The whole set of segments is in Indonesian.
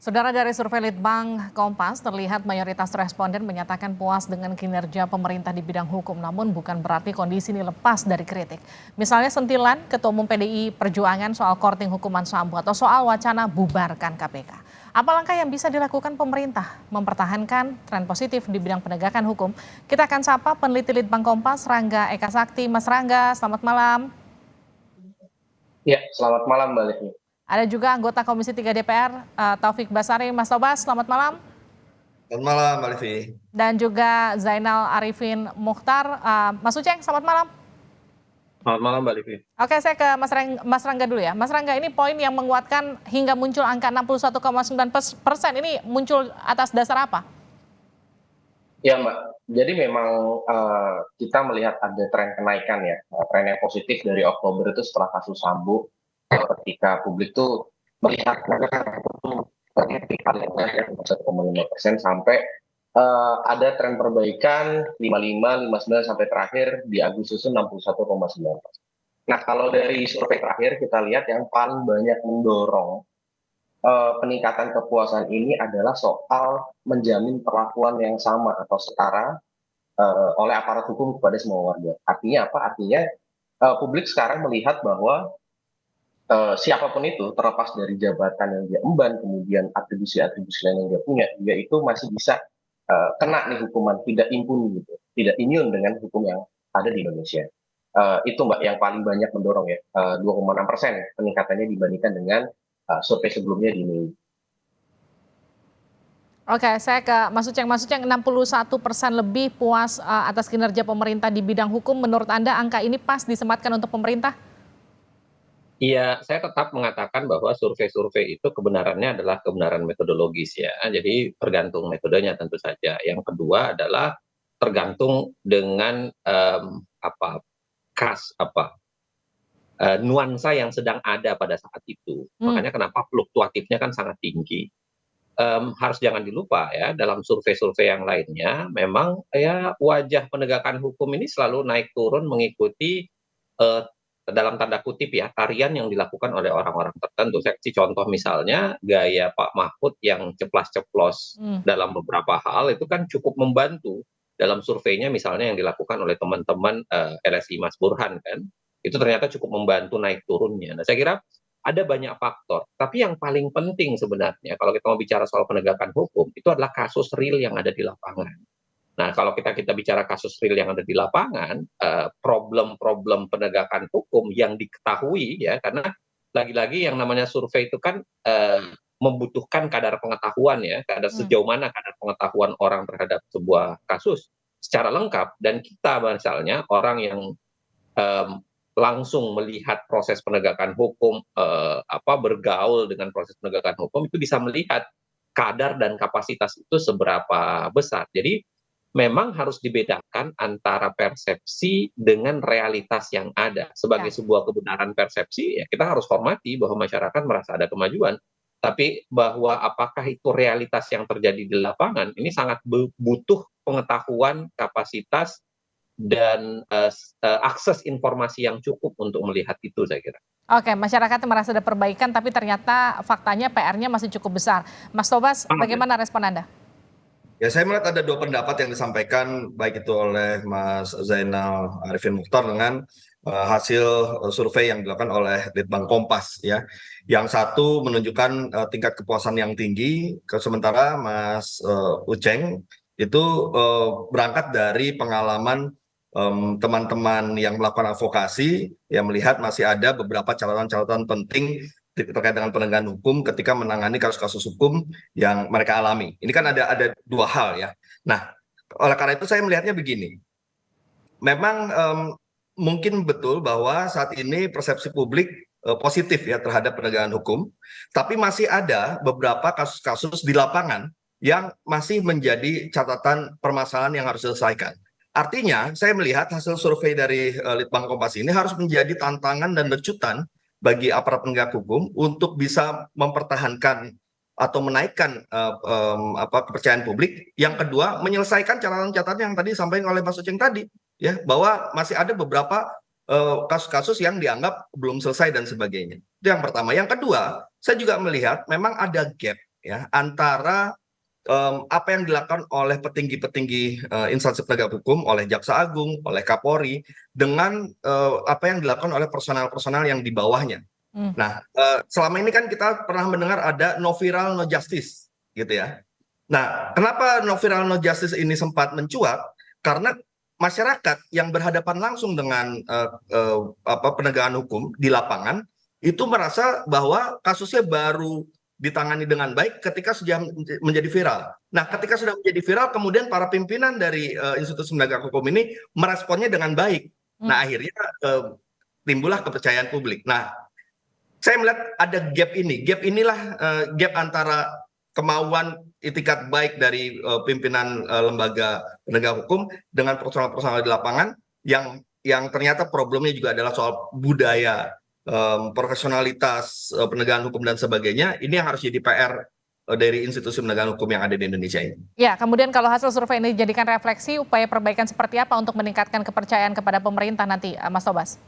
Saudara, dari survei Litbang Kompas terlihat mayoritas responden menyatakan puas dengan kinerja pemerintah di bidang hukum, namun bukan berarti kondisi ini lepas dari kritik. Misalnya sentilan Ketua Umum PDI Perjuangan soal korting hukuman Sambo atau soal wacana bubarkan KPK. Apa langkah yang bisa dilakukan pemerintah mempertahankan tren positif di bidang penegakan hukum? Kita akan sapa peneliti Litbang Kompas, Rangga Eka Sakti. Mas Rangga, selamat malam. Ya, selamat malam Mbak Livi. Ada juga anggota Komisi 3 DPR, Taufik Basari. Mas Tobas, selamat malam. Selamat malam, Mbak Livi. Dan juga Zainal Arifin Mukhtar. Mas Uceng, selamat malam. Selamat malam Mbak Livi. Oke, saya ke Mas Rangga dulu ya. Mas Rangga, ini poin yang menguatkan hingga muncul angka 61,9%. Ini muncul atas dasar apa? Ya Mbak, jadi memang kita melihat ada tren kenaikan ya, tren yang positif dari Oktober itu setelah kasus Sambo, ketika publik tuh melihat itu paling naik 1,5% sampai ada tren perbaikan 55, 59 sampai terakhir di Agustus 61,9%. Nah, kalau dari survei terakhir kita lihat yang paling banyak mendorong peningkatan kepuasan ini adalah soal menjamin perlakuan yang sama atau setara oleh aparat hukum kepada semua warga. Artinya apa? Artinya publik sekarang melihat bahwa siapapun itu, terlepas dari jabatan yang dia emban, kemudian atribusi-atribusi lain yang dia punya, dia itu masih bisa kena nih hukuman, tidak impun gitu, tidak immune dengan hukum yang ada di Indonesia. Itu Mbak yang paling banyak mendorong ya, 2,6% peningkatannya dibandingkan dengan survei sebelumnya di Mei. Oke, saya ke Mas Uceng. Mas Uceng, 61% lebih puas atas kinerja pemerintah di bidang hukum. Menurut Anda angka ini pas disematkan untuk pemerintah? Iya, saya tetap mengatakan bahwa survei-survei itu kebenarannya adalah kebenaran metodologis ya. Jadi tergantung metodenya tentu saja. Yang kedua adalah tergantung dengan nuansa yang sedang ada pada saat itu. Makanya kenapa fluktuatifnya kan sangat tinggi. Harus jangan dilupa ya, dalam survei-survei yang lainnya memang ya wajah penegakan hukum ini selalu naik turun mengikuti dalam tanda kutip ya tarian yang dilakukan oleh orang-orang tertentu. Saya kasih contoh misalnya gaya Pak Mahfud yang ceplas-ceplos dalam beberapa hal itu kan cukup membantu dalam surveinya misalnya yang dilakukan oleh teman-teman LSI Mas Burhan kan. Itu ternyata cukup membantu naik turunnya. Nah, saya kira ada banyak faktor, tapi yang paling penting sebenarnya kalau kita mau bicara soal penegakan hukum itu adalah kasus real yang ada di lapangan. Nah, kalau kita bicara kasus real yang ada di lapangan, problem-problem penegakan hukum yang diketahui ya, karena lagi-lagi yang namanya survei itu kan membutuhkan kadar pengetahuan ya, kadar sejauh mana kadar pengetahuan orang terhadap sebuah kasus secara lengkap, dan kita misalnya orang yang langsung melihat proses penegakan hukum, bergaul dengan proses penegakan hukum itu bisa melihat kadar dan kapasitas itu seberapa besar. Jadi memang harus dibedakan antara persepsi dengan realitas yang ada. Sebagai sebuah kebenaran persepsi, ya kita harus hormati bahwa masyarakat merasa ada kemajuan. Tapi bahwa apakah itu realitas yang terjadi di lapangan, ini sangat butuh pengetahuan, kapasitas, dan akses informasi yang cukup untuk melihat itu, saya kira. Oke, masyarakatnya merasa ada perbaikan, tapi ternyata faktanya PR-nya masih cukup besar. Mas Tobas, bagaimana respon Anda? Ya, saya melihat ada dua pendapat yang disampaikan baik itu oleh Mas Zainal Arifin Mukhtar dengan hasil survei yang dilakukan oleh Litbang Kompas ya. Yang satu menunjukkan tingkat kepuasan yang tinggi, sementara Mas Uceng itu berangkat dari pengalaman teman-teman yang melakukan advokasi yang melihat masih ada beberapa catatan-catatan penting terkait dengan penegakan hukum ketika menangani kasus-kasus hukum yang mereka alami. Ini kan ada dua hal ya. Nah, oleh karena itu saya melihatnya begini. Memang mungkin betul bahwa saat ini persepsi publik positif ya terhadap penegakan hukum, tapi masih ada beberapa kasus-kasus di lapangan yang masih menjadi catatan permasalahan yang harus diselesaikan. Artinya, saya melihat hasil survei dari Litbang Kompas ini harus menjadi tantangan dan lecutan bagi aparat penegak hukum untuk bisa mempertahankan atau menaikkan kepercayaan publik. Yang kedua, menyelesaikan catatan-catatan yang tadi disampaikan oleh Mas Uceng tadi, ya, bahwa masih ada beberapa kasus-kasus yang dianggap belum selesai dan sebagainya. Itu yang pertama. Yang kedua, saya juga melihat memang ada gap ya antara apa yang dilakukan oleh petinggi-petinggi instansi penegak hukum, oleh Jaksa Agung, oleh Kapolri, dengan apa yang dilakukan oleh personal-personal yang di bawahnya. Hmm. Nah, selama ini kan kita pernah mendengar ada no viral no justice, gitu ya. Nah, kenapa no viral no justice ini sempat mencuat? Karena masyarakat yang berhadapan langsung dengan penegakan hukum di lapangan itu merasa bahwa kasusnya baru ditangani dengan baik ketika sudah menjadi viral. Nah, ketika sudah menjadi viral, kemudian para pimpinan dari institusi penegak hukum ini meresponnya dengan baik. Nah, akhirnya timbullah kepercayaan publik. Nah, saya melihat ada gap ini. Gap inilah gap antara kemauan itikat baik dari pimpinan lembaga penegak hukum dengan personal-personal di lapangan yang ternyata problemnya juga adalah soal budaya, profesionalitas penegakan hukum dan sebagainya. Ini yang harus jadi PR dari institusi penegakan hukum yang ada di Indonesia ini. Ya, kemudian kalau hasil survei ini dijadikan refleksi, upaya perbaikan seperti apa untuk meningkatkan kepercayaan kepada pemerintah nanti, Mas Tobas?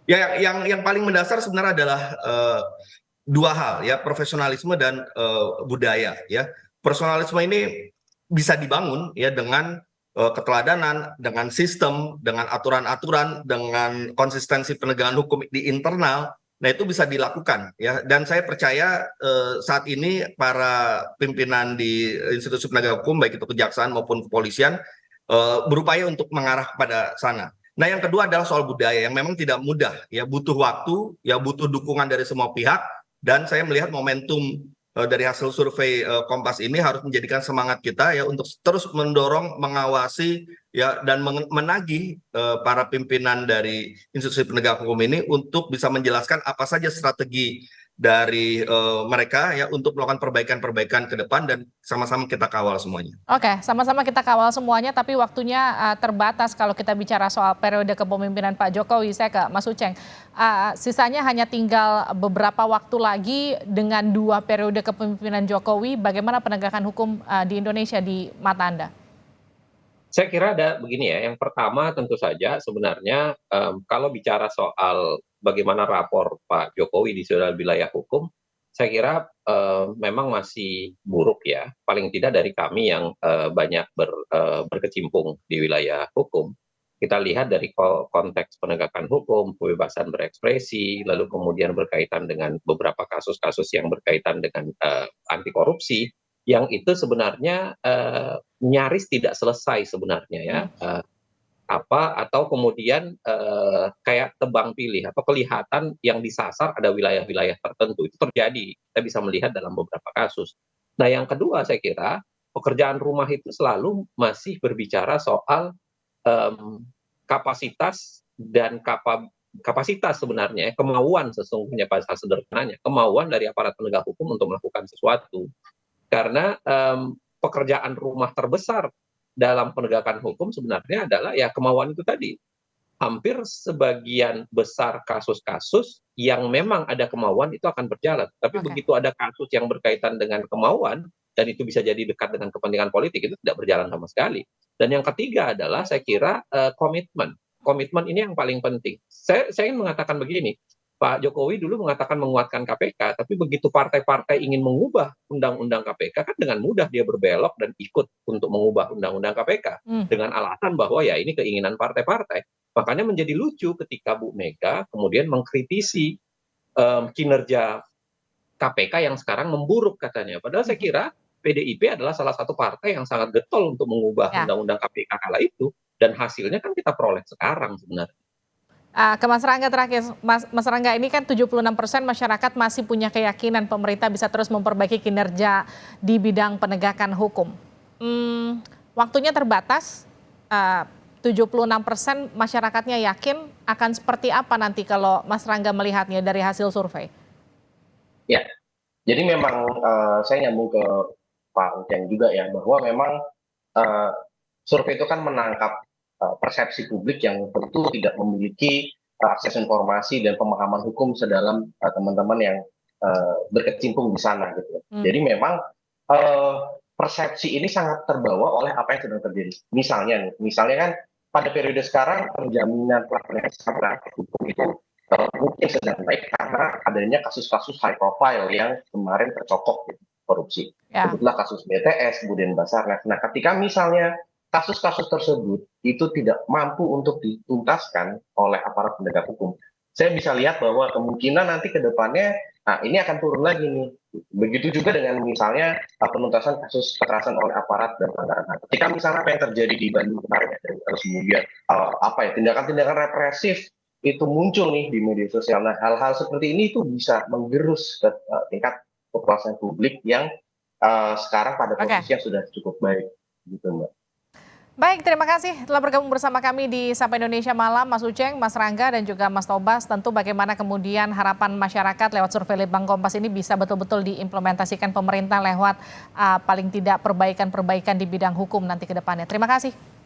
Ya, yang paling mendasar sebenarnya adalah dua hal, ya, profesionalisme dan budaya. Ya, profesionalisme ini bisa dibangun ya dengan keteladanan, dengan sistem, dengan aturan-aturan, dengan konsistensi penegakan hukum di internal. Nah, itu bisa dilakukan ya. Dan saya percaya saat ini para pimpinan di institusi penegak hukum, baik itu kejaksaan maupun kepolisian, berupaya untuk mengarah kepada sana. Nah, yang kedua adalah soal budaya yang memang tidak mudah, ya, butuh waktu, ya, butuh dukungan dari semua pihak. Dan saya melihat momentum dari hasil survei Kompas ini harus menjadikan semangat kita ya untuk terus mendorong, mengawasi, ya, dan menagih para pimpinan dari institusi penegak hukum ini untuk bisa menjelaskan apa saja strategi dari mereka ya untuk melakukan perbaikan-perbaikan ke depan, dan sama-sama kita kawal semuanya. Oke, sama-sama kita kawal semuanya, tapi waktunya terbatas kalau kita bicara soal periode kepemimpinan Pak Jokowi. Saya ke Mas Uceng, sisanya hanya tinggal beberapa waktu lagi dengan 2 periode kepemimpinan Jokowi. Bagaimana penegakan hukum di Indonesia di mata Anda? Saya kira ada begini ya, yang pertama tentu saja sebenarnya kalau bicara soal bagaimana rapor Pak Jokowi di segala wilayah hukum, saya kira memang masih buruk ya, paling tidak dari kami yang banyak berkecimpung di wilayah hukum. Kita lihat dari konteks penegakan hukum, kebebasan berekspresi, lalu kemudian berkaitan dengan beberapa kasus-kasus yang berkaitan dengan anti korupsi, yang itu sebenarnya nyaris tidak selesai sebenarnya ya. Atau kemudian kayak tebang pilih atau kelihatan yang disasar ada wilayah-wilayah tertentu. Itu terjadi, kita bisa melihat dalam beberapa kasus. Nah, yang kedua saya kira pekerjaan rumah itu selalu masih berbicara soal kapasitas dan kapasitas sebenarnya, kemauan sesungguhnya pada sederhananya, kemauan dari aparat penegak hukum untuk melakukan sesuatu. Karena pekerjaan rumah terbesar dalam penegakan hukum sebenarnya adalah ya kemauan itu tadi. Hampir sebagian besar kasus-kasus yang memang ada kemauan itu akan berjalan. Tapi begitu ada kasus yang berkaitan dengan kemauan, dan itu bisa jadi dekat dengan kepentingan politik, itu tidak berjalan sama sekali. Dan yang ketiga adalah saya kira komitmen. Komitmen ini yang paling penting. Saya ingin mengatakan begini, Pak Jokowi dulu mengatakan menguatkan KPK, tapi begitu partai-partai ingin mengubah undang-undang KPK, kan dengan mudah dia berbelok dan ikut untuk mengubah undang-undang KPK dengan alasan bahwa ya ini keinginan partai-partai. Makanya menjadi lucu ketika Bu Mega kemudian mengkritisi kinerja KPK yang sekarang memburuk katanya. Padahal saya kira PDIP adalah salah satu partai yang sangat getol untuk mengubah undang-undang KPK kala itu, dan hasilnya kan kita peroleh sekarang sebenarnya. Ke Mas Rangga terakhir, Mas Rangga, ini kan 76% masyarakat masih punya keyakinan pemerintah bisa terus memperbaiki kinerja di bidang penegakan hukum. Waktunya terbatas, 76% masyarakatnya yakin akan seperti apa nanti kalau Mas Rangga melihatnya dari hasil survei? Ya, jadi memang saya nyambung ke Pak Uceng juga ya, bahwa memang survei itu kan menangkap persepsi publik yang tentu tidak memiliki akses informasi dan pemahaman hukum sedalam teman-teman yang berkecimpung di sana gitu. Jadi memang persepsi ini sangat terbawa oleh apa yang sedang terjadi. Misalnya kan pada periode sekarang penjaminan pelaksanaan hukum itu mungkin sedang baik karena adanya kasus-kasus high profile yang kemarin tercokok gitu. korupsi. Ya. Sebutlah kasus BTS, kemudian Basarnas. Nah, ketika misalnya kasus-kasus tersebut itu tidak mampu untuk dituntaskan oleh aparat penegak hukum, saya bisa lihat bahwa kemungkinan nanti ke depannya, nah ini akan turun lagi nih. Begitu juga dengan misalnya penuntasan kasus kekerasan oleh aparat dan pelanggaran HAM. Ketika misalnya apa yang terjadi di Bandung kemarin, terus kemudian apa ya tindakan-tindakan represif itu muncul nih di media sosial. Nah, hal-hal seperti ini itu bisa menggerus ke tingkat kepuasan publik yang sekarang pada Oke. posisi yang sudah cukup baik, gitu Mbak. Baik, terima kasih telah bergabung bersama kami di Sapa Indonesia Malam, Mas Uceng, Mas Rangga, dan juga Mas Tobas. Tentu bagaimana kemudian harapan masyarakat lewat survei Litbang Kompas ini bisa betul-betul diimplementasikan pemerintah lewat paling tidak perbaikan-perbaikan di bidang hukum nanti ke depannya. Terima kasih.